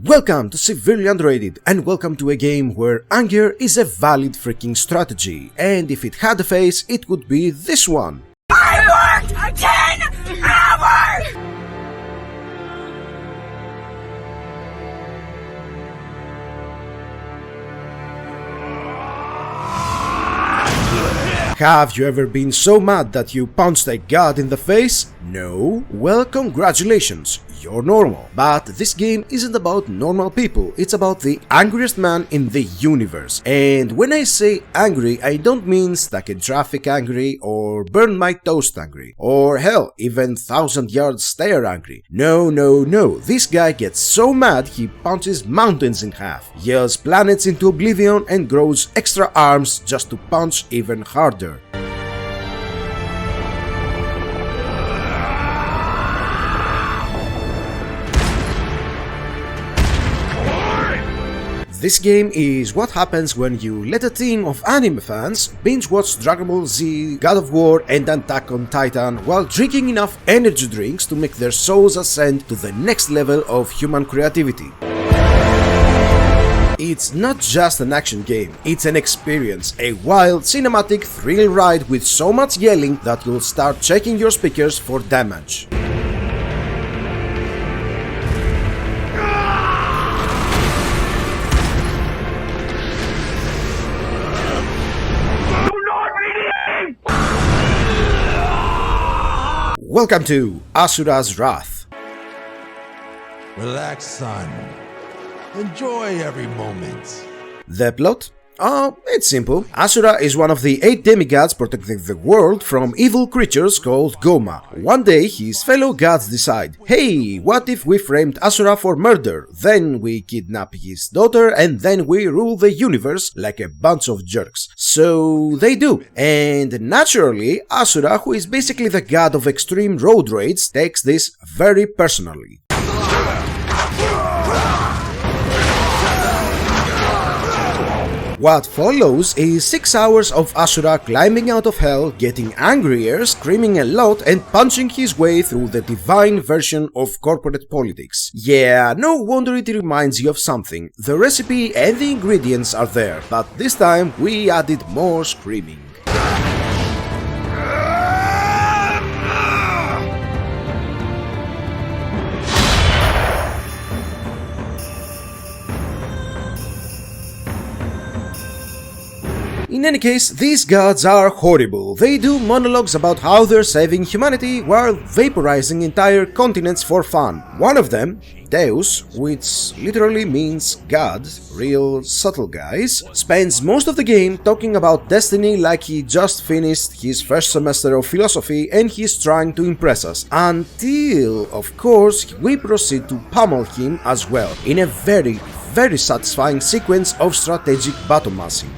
Welcome to Severely Underrated, and welcome to a game where anger is a valid freaking strategy, and if it had a face, it would be this one. I worked 10 hours! Have you ever been so mad that you punched a god in the face? No? Well, congratulations, you're normal. But this game isn't about normal people, it's about the angriest man in the universe. And when I say angry, I don't mean stuck in traffic angry, or burn my toast angry, or hell, even 1,000-yard stare angry. No, this guy gets so mad he punches mountains in half, yells planets into oblivion, and grows extra arms just to punch even harder. This game is what happens when you let a team of anime fans binge-watch Dragon Ball Z, God of War and Attack on Titan while drinking enough energy drinks to make their souls ascend to the next level of human creativity. It's not just an action game, it's an experience, a wild, cinematic thrill ride with so much yelling that you'll start checking your speakers for damage. Welcome to Asura's Wrath. Relax, son. Enjoy every moment. The plot? It's simple. Asura is one of the 8 demigods protecting the world from evil creatures called Goma. One day his fellow gods decide, hey, what if we framed Asura for murder? Then we kidnap his daughter and then we rule the universe like a bunch of jerks. So they do. And naturally, Asura, who is basically the god of extreme road rage, takes this very personally. What follows is 6 hours of Asura climbing out of hell, getting angrier, screaming a lot and punching his way through the divine version of corporate politics. Yeah, no wonder it reminds you of something. The recipe and the ingredients are there, but this time we added more screaming. In any case, these gods are horrible. They do monologues about how they're saving humanity while vaporizing entire continents for fun. One of them, Deus, which literally means God, real subtle guys, spends most of the game talking about destiny like he just finished his first semester of philosophy and he's trying to impress us. Until, of course, we proceed to pummel him as well, in a very satisfying sequence of strategic button mashing.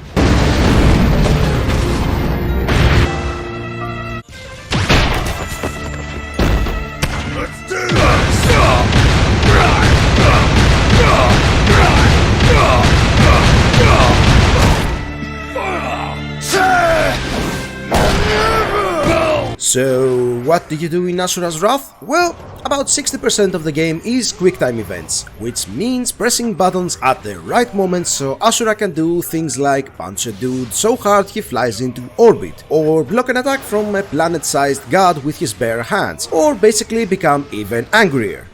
So, what do you do in Asura's Wrath? Well, about 60% of the game is QuickTime events, which means pressing buttons at the right moment so Asura can do things like punch a dude so hard he flies into orbit, or block an attack from a planet-sized god with his bare hands, or basically become even angrier.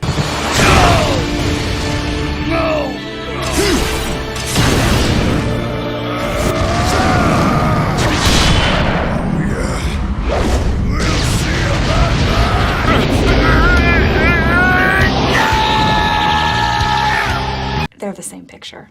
They're the same picture.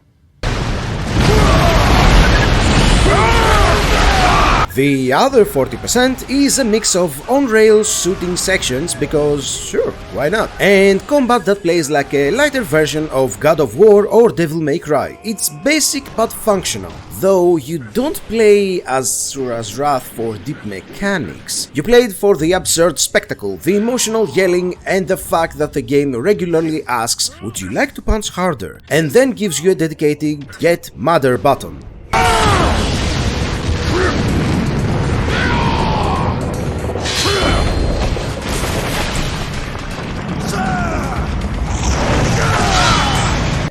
The other 40% is a mix of on-rails shooting sections because, sure, why not? And combat that plays like a lighter version of God of War or Devil May Cry. It's basic but functional, though you don't play Asura's Wrath for deep mechanics. You play it for the absurd spectacle, the emotional yelling, and the fact that the game regularly asks, would you like to punch harder? And then gives you a dedicated Get Madder button.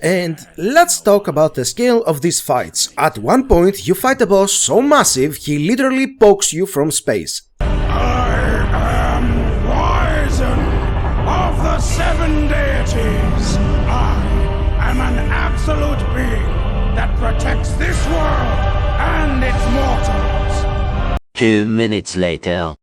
And let's talk about the scale of these fights. At one point you fight a boss so massive he literally pokes you from space. I am Poison of the Seven Deities. I am an absolute being that protects this world and its mortals. 2 minutes later.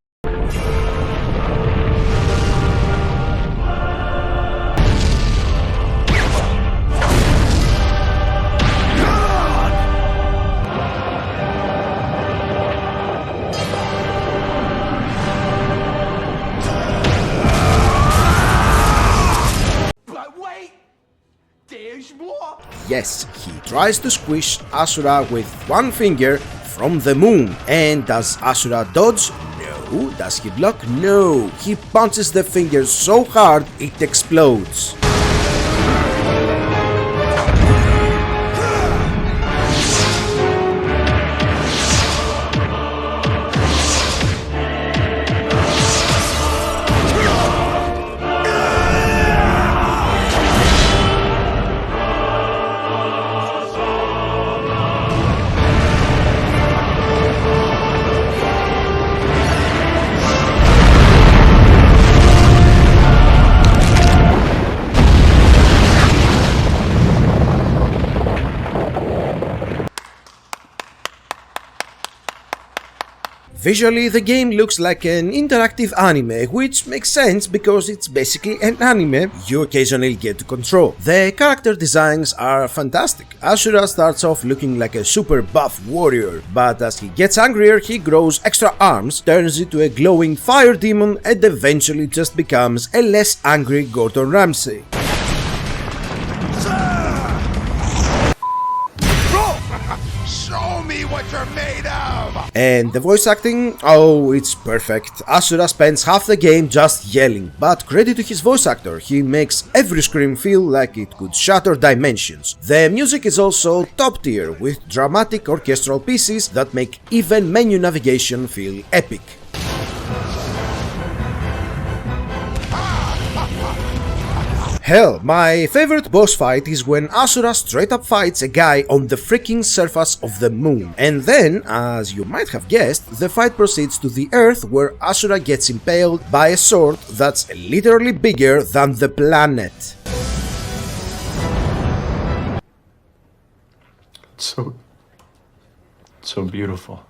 Yes, he tries to squish Asura with one finger from the moon. And does Asura dodge? No. Does he block? No. He punches the finger so hard it explodes. Visually, the game looks like an interactive anime, which makes sense because it's basically an anime you occasionally get to control. The character designs are fantastic. Asura starts off looking like a super buff warrior, but as he gets angrier he grows extra arms, turns into a glowing fire demon, and eventually just becomes a less angry Gordon Ramsay. Show me what you're made of! And the voice acting? Oh, it's perfect. Asura spends half the game just yelling, but credit to his voice actor, he makes every scream feel like it could shatter dimensions. The music is also top tier, with dramatic orchestral pieces that make even menu navigation feel epic. Hell, my favorite boss fight is when Asura straight up fights a guy on the freaking surface of the moon. And then, as you might have guessed, the fight proceeds to the Earth where Asura gets impaled by a sword that's literally bigger than the planet. So beautiful.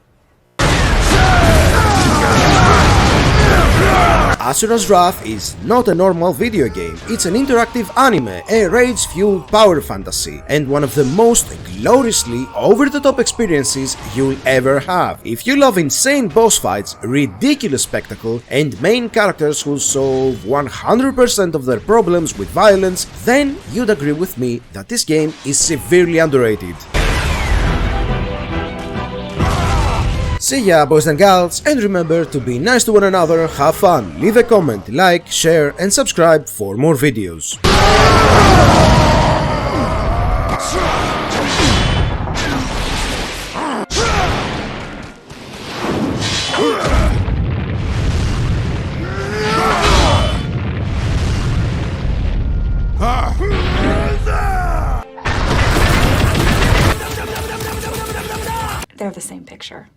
Asura's Wrath is not a normal video game, it's an interactive anime, a rage-fueled power fantasy, and one of the most gloriously over-the-top experiences you'll ever have. If you love insane boss fights, ridiculous spectacle, and main characters who solve 100% of their problems with violence, then you'd agree with me that this game is severely underrated. See ya, boys and gals, and remember to be nice to one another, have fun, leave a comment, like, share, and subscribe for more videos. They're the same picture.